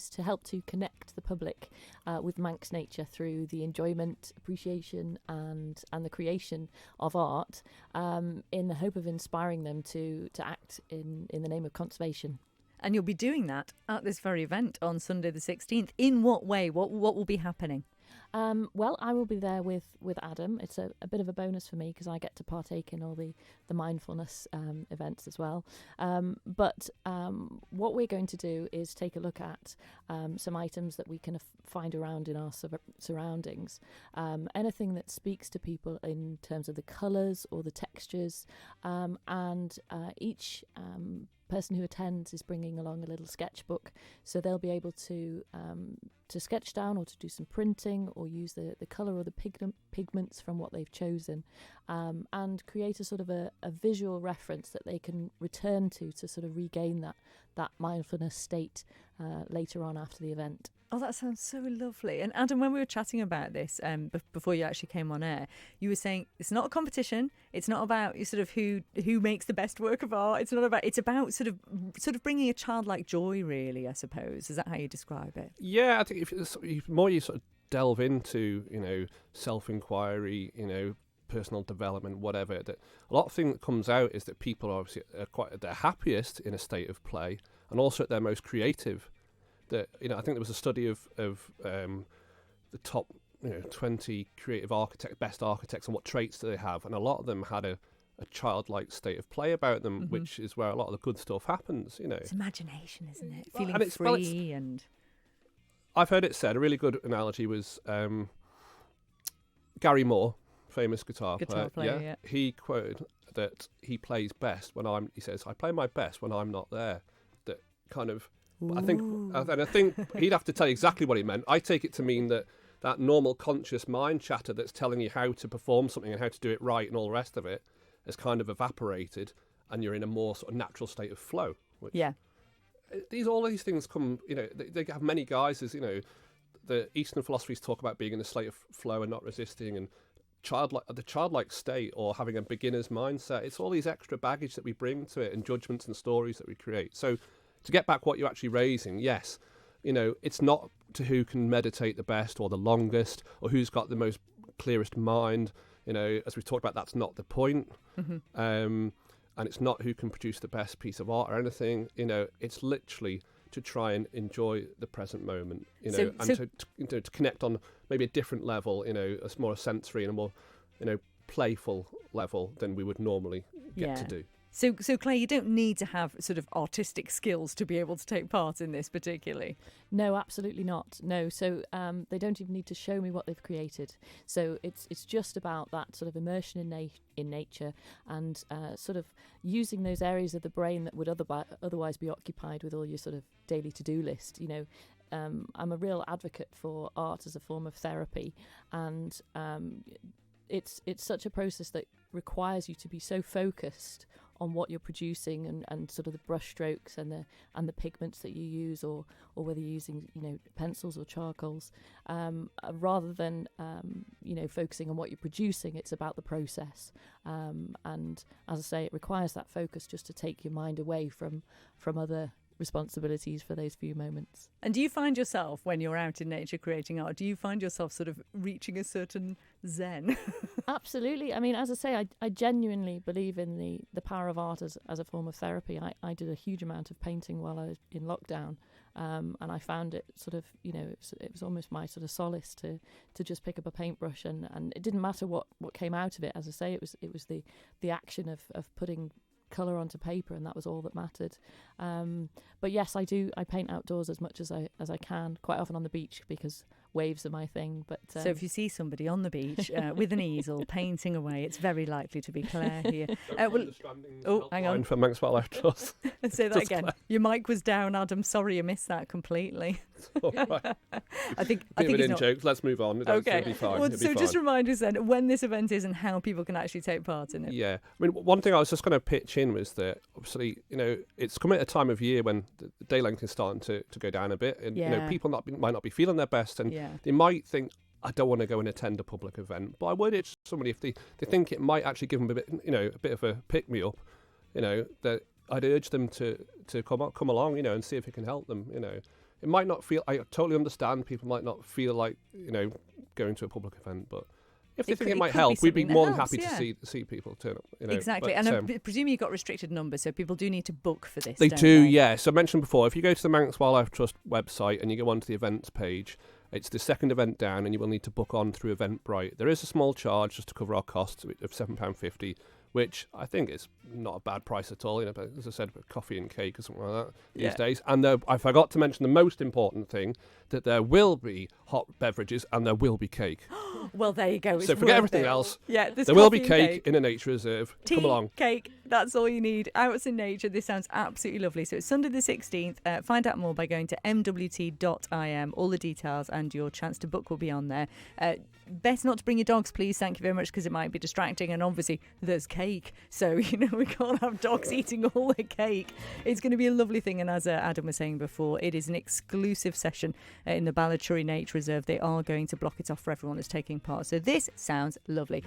it's to help to connect the public with Manx nature through the enjoyment, appreciation and the creation of art, in the hope of inspiring them to act in the name of conservation. And you'll be doing that at this very event on Sunday the 16th. In what way? What will be happening? Well, I will be there with Adam. It's a bit of a bonus for me because I get to partake in all the mindfulness events as well. But what we're going to do is take a look at some items that we can find around in our surroundings. Anything that speaks to people in terms of the colours or the textures, and each person who attends is bringing along a little sketchbook, so they'll be able to sketch down or to do some printing or use the colour or the pigments from what they've chosen, and create a sort of a visual reference that they can return to sort of regain that mindfulness state later on after the event. Oh, that sounds so lovely. And Adam, when we were chatting about this before you actually came on air, you were saying it's not a competition. It's not about sort of who makes the best work of art. It's about sort of bringing a childlike joy, really, I suppose. Is that how you describe it? Yeah, I think if more you sort of delve into, self-inquiry, personal development, whatever, that a lot of thing that comes out is that people are obviously quite at their happiest in a state of play and also at their most creative. That I think there was a study of the top 20 creative best architects and what traits do they have, and a lot of them had a childlike state of play about them, mm-hmm. which is where a lot of the good stuff happens. It's imagination, isn't it? Feeling free and. I've heard it said, a really good analogy was Gary Moore, famous guitar player. Yeah. He quoted that he plays best he says, I play my best when I'm not there. That kind of. I think he'd have to tell you exactly what he meant. I take it to mean that normal conscious mind chatter that's telling you how to perform something and how to do it right and all the rest of it has kind of evaporated, and you're in a more sort of natural state of flow. All these things come, they have many guises. The Eastern philosophies talk about being in a state of flow and not resisting, and the childlike state or having a beginner's mindset. It's all these extra baggage that we bring to it and judgments and stories that we create. So. To get back what you're actually raising, yes, it's not to who can meditate the best or the longest or who's got the most clearest mind. As we've talked about, that's not the point. Mm-hmm. And it's not who can produce the best piece of art or anything. It's literally to try and enjoy the present moment. To connect on maybe a different level. A more sensory and a more playful level than we would normally get to do. So Claire, you don't need to have sort of artistic skills to be able to take part in this particularly? No, absolutely not. No, so they don't even need to show me what they've created. So it's just about that sort of immersion in nature and sort of using those areas of the brain that would otherwise be occupied with all your sort of daily to-do list. I'm a real advocate for art as a form of therapy, and it's such a process that requires you to be so focused on what you're producing and sort of the brush strokes and the pigments that you use, or whether you're using pencils or charcoals, rather than focusing on what you're producing. It's about the process, and as I say, it requires that focus just to take your mind away from other responsibilities for those few moments. And do you find yourself, when you're out in nature creating art, do you find yourself sort of reaching a certain zen? Absolutely. I mean, as I say, I genuinely believe in the power of art as a form of therapy. I did a huge amount of painting while I was in lockdown, and I found it sort of, it was almost my sort of solace to just pick up a paintbrush, and it didn't matter what came out of it. As I say, it was the action of putting colour onto paper, and that was all that mattered. But yes, I paint outdoors as much as I can, quite often on the beach because waves are my thing. But so if you see somebody on the beach with an easel painting away, it's very likely to be Claire here. Hang on. For Manx Wildlife Trust. Say that again. Claire. Your mic was down, Adam. Sorry you missed that completely. All right. I think in jokes. Let's move on. Okay. It'll be fine. Well, so just remind us then when this event is and how people can actually take part in it. Yeah. I mean, one thing I was just going to pitch in was that obviously, it's coming at a time of year when the day length is starting to go down a bit, and people might not be feeling their best, and they might think, I don't want to go and attend a public event, but I would urge somebody, if they think it might actually give them a bit of a pick me up, that I'd urge them to come along, and see if it can help them. it might not feel. I totally understand. People might not feel like going to a public event, but if they think it might help, we'd be more than happy to see people turn up. Exactly, but, and I presume you've got restricted numbers, so people do need to book for this. They don't do, they? yeah. So I mentioned before, if you go to the Manx Wildlife Trust website and you go onto the events page, it's the second event down, and you will need to book on through Eventbrite. There is a small charge just to cover our costs of £7.50, which I think is not a bad price at all. But as I said, coffee and cake or something like that these days. And I forgot to mention the most important thing, that there will be hot beverages and there will be cake. Well, there you go. So forget everything else. Yeah, there will be cake in a nature reserve. Tea, come along. Cake, that's all you need. Out in nature. This sounds absolutely lovely. So it's Sunday the 16th. Find out more by going to mwt.im. All the details and your chance to book will be on there. Best not to bring your dogs, please. Thank you very much, because it might be distracting. And obviously, there's cake. So, we can't have dogs eating all the cake. It's going to be a lovely thing. And as Adam was saying before, it is an exclusive session in the Ballachurry Nature Reserve. They are going to block it off for everyone that's taking part. So this sounds lovely.